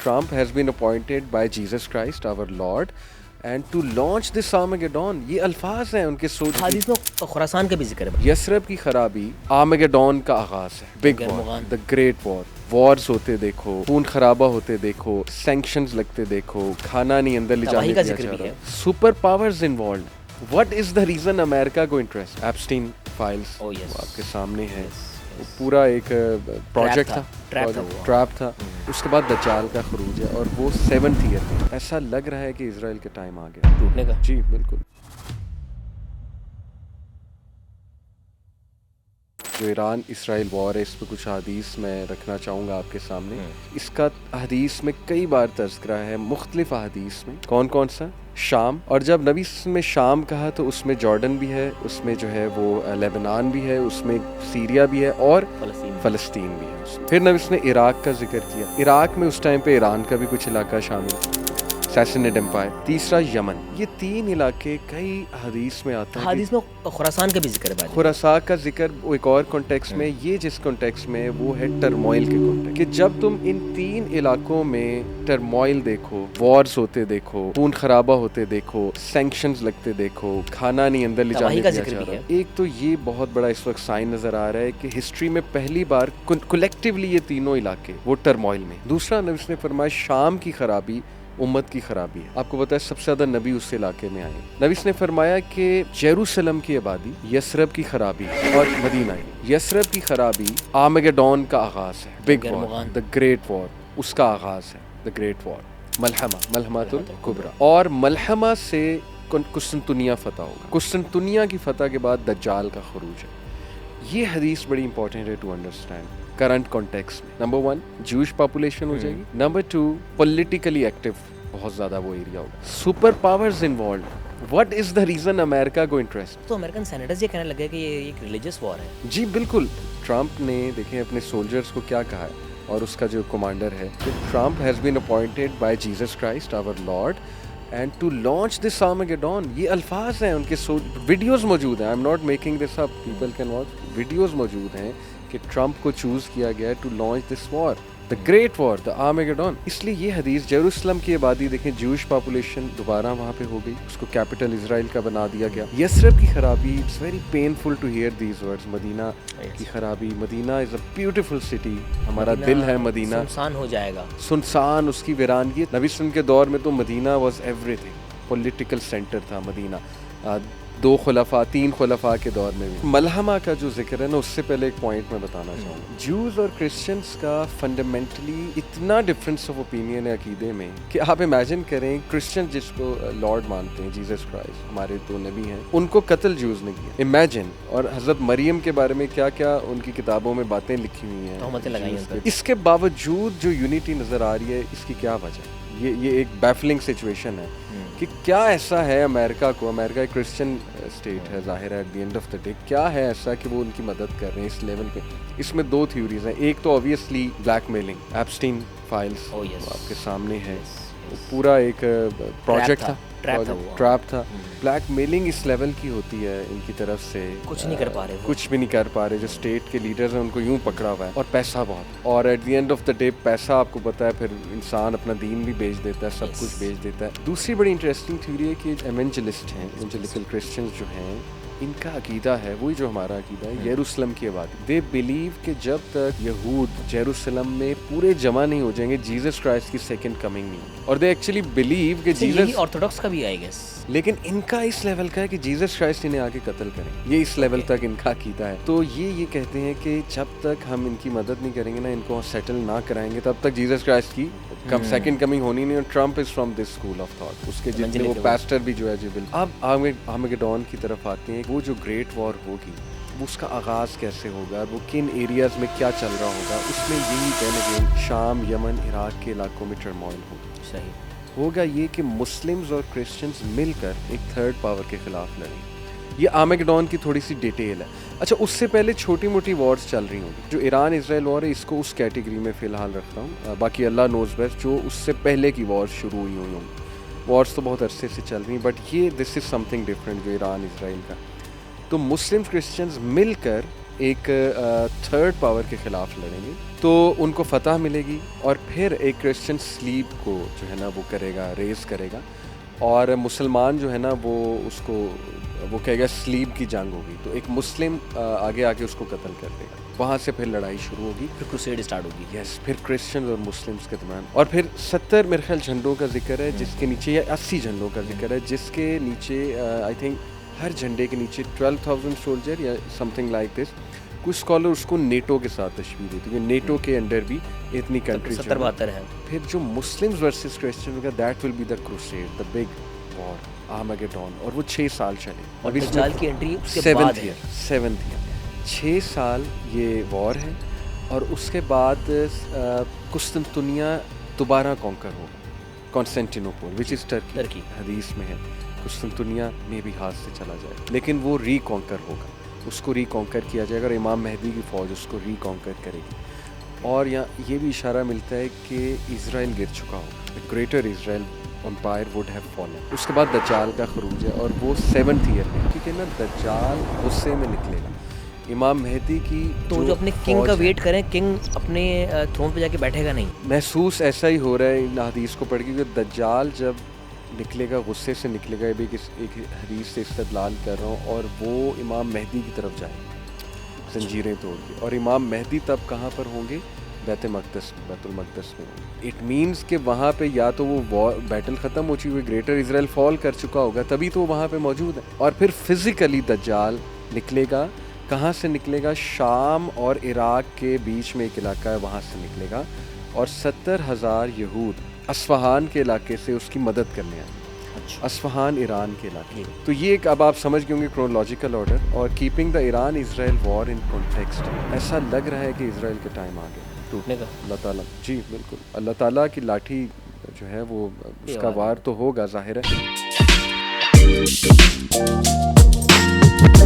Trump has been appointed by Jesus Christ, our Lord, and to launch this Armageddon. یہ الفاظ ہیں ان کے سوچ. حدیث میں خراسان کا بھی ذکر ہے. یثرب کی خرابی آرمیگیڈون کا آغاز ہے. Big war, the great war. Wars ہوتے دیکھو, خون خرابہ ہوتے دیکھو, سینکشنز لگتے دیکھو, کھانا نہیں اندر لے جانے دیا جا رہا. Super powers involved. What is the reason America go interest? Epstein files. وہ آپ کے سامنے ہے. پورا ایک پروجیکٹ تھا, ٹریپ تھا. اس کے بعد دجال کا خروج ہے اور وہ 7th ایئر میں. ایسا لگ رہا ہے کہ اسرائیل کے ٹائم آ گیا ٹوٹنے کا. جی بالکل. جو ایران اسرائیل وار ہے, اس پہ کچھ حدیث میں رکھنا چاہوں گا آپ کے سامنے. اس کا حدیث میں کئی بار تذکرہ ہے, مختلف حدیث میں. کون کون سا؟ شام. اور جب نبی نے شام کہا تو اس میں جارڈن بھی ہے, اس میں جو ہے وہ لیبنان بھی ہے, اس میں سیریا بھی ہے اور فلسطین بھی ہے. پھر نبی نے عراق کا ذکر کیا. عراق میں اس ٹائم پہ ایران کا بھی کچھ علاقہ شامل, سیسنیڈ امپائر. تیسرا یمن. یہ 3 علاقے کئی حدیث میں آتا ہے. حدیث میں خراسان کا بھی ذکر ہے. خراسان کا ذکر ایک اور کانٹیکس میں, یہ جس کانٹیکس میں وہ ہے ٹرموائل کے کانٹیکس, کہ جب تم ان 3 علاقوں میں ٹرموائل دیکھو, وارز ہوتے دیکھو, خون خرابہ ہوتے دیکھو, سینکشنز لگتے دیکھو, کھانا نہیں اندر لے جانے دیا جا رہا. ایک تو یہ بہت بڑا اس وقت سائن نظر آ رہا ہے کہ ہسٹری میں پہلی بار کلیکٹیولی یہ تینوں علاقے وہ ٹرموائل میں. دوسرا نبی نے فرمایا شام کی خرابی امت کی خرابی ہے. آپ کو پتا ہے سب سے زیادہ نبی اس علاقے میں آئے. نبی نے فرمایا کہ یروشلم کی آبادی, یثرب کی خرابی اور مدینہ. یثرب کی خرابی آرمیگیڈون کا آغاز ہے. Big war, the great war, اس کا آغاز ہے. the great war, ملحمۃ الکبریٰ. اور ملحمہ سے قسطنطنیہ فتح ہوگا. قسطنطنیہ کی فتح کے بعد دجال کا خروج ہے. یہ حدیث بڑی امپورٹنٹ ہے ٹو انڈرسٹینڈ کرنٹ کانٹیکس میں. نمبر 1 جوش پاپولیشن ہو جائے گی. نمبر 2 پولیٹیکلی ایکٹیو بہت زیادہ وہ ایریا ہوگا. Super powers involved. What is the reason America کو انٹرسٹ؟ تو امریکن سینیٹرز یہ کہنے لگے کہ یہ ایک ریلیجس وار ہے. جی بالکل. ٹرمپ نے دیکھیں اپنے سولجرز کو کیا کہا ہے, اور اس کا جو کمانڈر ہے کہ Trump has been appointed by Jesus Christ our lord and to launch this Armageddon. یہ الفاظ ہیں ان کے, ویڈیوز موجود ہیں. I am not making this up, people can watch. Videos موجود ہیں کہ ٹرمپ کو چوز کیا گیا to launch this war, the great war, the Armageddon. اس لیے یہ حدیث, یروشلم کی آبادی دیکھیں, جوش پاپولیشن دوبارہ وہاں پہ ہو گئی, اس کو کیپٹل اسرائیل کا بنا دیا گیا. یثرب کی خرابی, it's very painful to hear these words. Medina کی خرابی. مدینہ از اے بیوٹیفل سٹی, ہمارا دل ہے مدینہ. سنسان ہو جائے گا, سنسان, اس کی ویرانگی. نبی صلی اللہ علیہ وسلم کے دور میں تو Medina was everything, political centre تھا مدینہ. 2 خلفاء 3 خلفاء کے دور میں بھی. ملحمہ کا جو ذکر ہے نا, اس سے پہلے ایک پوائنٹ میں بتانا چاہوں گا. جوز اور کرسچنس کا فنڈامنٹلی اتنا ڈفرینس آف اوپینین ہے عقیدے میں کہ آپ امیجن کریں, کرسچن جس کو لارڈ مانتے ہیں, جیسس کرائسٹ ہمارے تو نبی ہیں, ان کو قتل جوز نے کیا. امیجن. اور حضرت مریم کے بارے میں کیا کیا ان کی کتابوں میں باتیں لکھی ہوئی ہیں. اس کے باوجود جو یونٹی نظر آ رہی ہے, اس کی کیا وجہ ہے؟ یہ ایک بیفلنگ سچویشن ہے کہ کیا ایسا ہے امریکہ کو. امریکہ ایک کرسچن اسٹیٹ ہے ظاہر ہے, at the end of the day کیا ہے ایسا کہ وہ ان کی مدد کر رہے ہیں اس لیول پہ. اس میں 2 تھیوریز ہیں. ایک تو obviously black mailing, Epstein files آپ کے سامنے ہے. وہ پورا ایک پروجیکٹ تھا, ٹریپ تھا. بلیک میلنگ اس لیول کی ہوتی ہے ان کی طرف سے, کچھ نہیں کر پا رہے, کچھ بھی نہیں کر پا رہے. جو اسٹیٹ کے لیڈرز ہیں ان کو یوں پکڑا ہوا ہے, اور پیسہ بہت. اور at the end of the day پیسہ, آپ کو پتا ہے, پھر انسان اپنا دین بھی بیچ دیتا ہے, سب کچھ بیچ دیتا ہے. دوسری بڑی انٹرسٹنگ تھیوری ہے کہ ایونجلسٹ ہیں, ایونجلیکل کرسچنز جو ہیں, ان کا عقیدہ ہے وہی جو ہمارا عقیدہ ہے, یروشلم کی آبادی. دے بلیو کہ جب تک یہود یروشلم میں پورے جمع نہیں ہو جائیں گے, جیسس کرائسٹ کی سیکنڈ کمنگ نہیں ہوگی. اور دے ایکچولی بلیو کہ جیسس, آرتھوڈاکس کا بھی آئی گیس, لیکن ان کا اس لیول کا ہے کہ جیسس کرائسٹ انہیں آگے قتل کریں. یہ اس لیول تک ان کا عقیدہ ہے. تو یہ کہتے ہیں کہ جب تک ہم ان کی مدد نہیں کریں گے نا, ان کو سیٹل نہ کرائیں گے, تب تک جیسس کرائسٹ کی سیکنڈ کمنگ ہونی نہیں. اور Trump is from this school of thought. اس کے جتنے وہ پاسٹر بھی جو ہے جی بالکل. اب آرمیگیڈون کی طرف آتے ہیں. وہ جو گریٹ وار ہوگی, اس کا آغاز کیسے ہوگا, وہ کن ایریاز میں کیا چل رہا ہوگا. اس میں یہی کہنے شام, یمن, عراق کے علاقوں میں ٹرموائل ہوگا. صحیح ہوگا یہ کہ مسلمز اور کرسچنز مل کر ایک تھرڈ پاور کے خلاف لڑیں. یہ آرمیگیڈون کی تھوڑی سی ڈیٹیل ہے. اچھا, اس سے پہلے چھوٹی موٹی وارز چل رہی ہوں گی. جو ایران اسرائیل وار ہے, اس کو اس کیٹیگری میں فی الحال رکھتا ہوں. باقی اللہ نوز بیسٹ جو اس سے پہلے کی وارز شروع ہوئی ہوں. وارز تو بہت عرصے سے چل رہی ہیں, بٹ یہ دس از سم تھنگ ڈفرینٹ جو ایران اسرائیل کا. تو مسلم کرسچنز مل کر ایک تھرڈ پاور کے خلاف لڑیں گے تو ان کو فتح ملے گی, اور پھر ایک کرسچن سلیب کو جو ہے نا وہ کرے گا, ریز کرے گا, اور مسلمان جو ہے نا وہ اس کو وہ کہے گا سلیب کی جنگ ہوگی, تو ایک مسلم آگے آ کے اس کو قتل کر دے گا. وہاں سے پھر لڑائی شروع ہوگی, پھر کروسیڈ اسٹارٹ ہوگی. یس, پھر کرسچنز اور مسلمس کے درمیان. اور پھر 70 میرے خیال جھنڈوں کا ذکر ہے جس کے نیچے, یا 80 جھنڈوں کا ذکر ہے جس کے نیچے آئی تھنک ہر جھنڈے کے نیچے 12,000 سولجر یا سم تھنگ لائک دس. کچھ اسکالر اس کو نیٹو کے ساتھ تشبیہ دیتے ہیں, نیٹو کے انڈر بھی اتنی کنٹریز 70-72 ہیں. پھر جو مسلمز ورسز کرسچن ہوگا, that will be the crusade, the big war, Armageddon, اور وہ 6 سال چلے. اور دجال کی انٹری اس کے بعد ہے. 7th ایئر 6 سال یہ وار ہے, اور اس کے بعد قسطنطنیہ دوبارہ کانکر ہوگا, کانسٹینٹینوپل وچ از ٹرکی, حدیث میں ہے قسطنطنیہ میں بھی ہاتھ سے چلا جائے, لیکن وہ ری کانکر ہوگا, اس کو ری کانکر کیا جائے گا, اور امام مہدی کی فوج اس کو ری کانکر کرے گی. اور یہاں یہ بھی اشارہ ملتا ہے کہ اسرائیل گر چکا ہوگا, greater Israel empire would have fallen. اس کے بعد دجال کا خروج ہے, اور وہ 7th ایئر میں, کیونکہ نا دجال غصے میں نکلے گا. امام مہدی کی تو جو اپنے کنگ کا ویٹ کریں, کنگ اپنے تھرون پہ جا کے بیٹھے گا نہیں. محسوس ایسا ہی ہو رہا ہے ان حدیث کو پڑھ کے کہ دجال جب نکلے گا غصے سے نکلے گا, بھی ایک حدیث سے استدلال کر رہا ہوں, اور وہ امام مہدی کی طرف جائے گا زنجیریں توڑ کے. اور امام مہدی تب کہاں پر ہوں گے؟ بیت المقدس میں. اٹ مینس کہ وہاں پہ یا تو وہ بیٹل ختم ہو چکی ہوئی, گریٹر اسرائیل فال کر چکا ہوگا, تبھی تو وہ وہاں پہ موجود ہے. اور پھر فزیکلی دجال نکلے گا. کہاں سے نکلے گا؟ شام اور عراق کے بیچ میں ایک علاقہ ہے, وہاں سے نکلے گا, اور 70,000 یہود اصفہان کے علاقے سے اس کی مدد کرنے آئے. اصفہان ایران کے علاقے. تو یہ ایک اب آپ سمجھ گئے ہوں گے کرونالوجیکل آرڈر. اور keeping the Iran Israel war in context, ایسا لگ رہا ہے کہ اسرائیل کا ٹائم آ گیا ٹوٹنے کا. اللہ تعالیٰ, جی بالکل, اللہ تعالیٰ کی لاٹھی جو ہے وہ اس کا وار تو ہوگا ظاہر ہے.